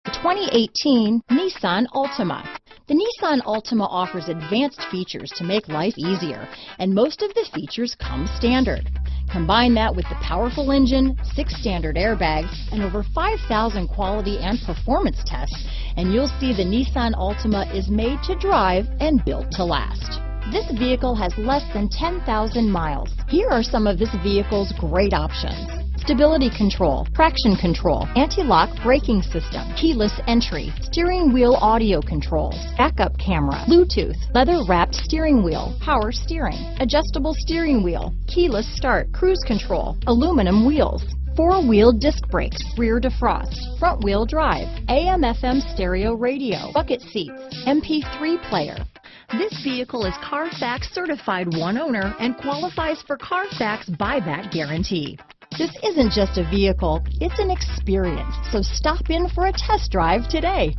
The 2018 Nissan ALTIMA. The Nissan ALTIMA offers advanced features to make life easier, and most of the features come standard. Combine that with the powerful engine, 6 standard airbags, and over 5,000 quality and performance tests, and you'll see the Nissan ALTIMA is made to drive and built to last. This vehicle has less than 10,000 miles. Here are some of this vehicle's great options: stability control, traction control, anti-lock braking system, keyless entry, steering wheel audio controls, backup camera, Bluetooth, leather-wrapped steering wheel, power steering, adjustable steering wheel, keyless start, cruise control, aluminum wheels, 4-wheel disc brakes, rear defrost, front-wheel drive, AM/FM stereo radio, bucket seats, MP3 player. This vehicle is Carfax certified one owner and qualifies for Carfax buyback guarantee. This isn't just a vehicle, it's an experience, so stop in for a test drive today.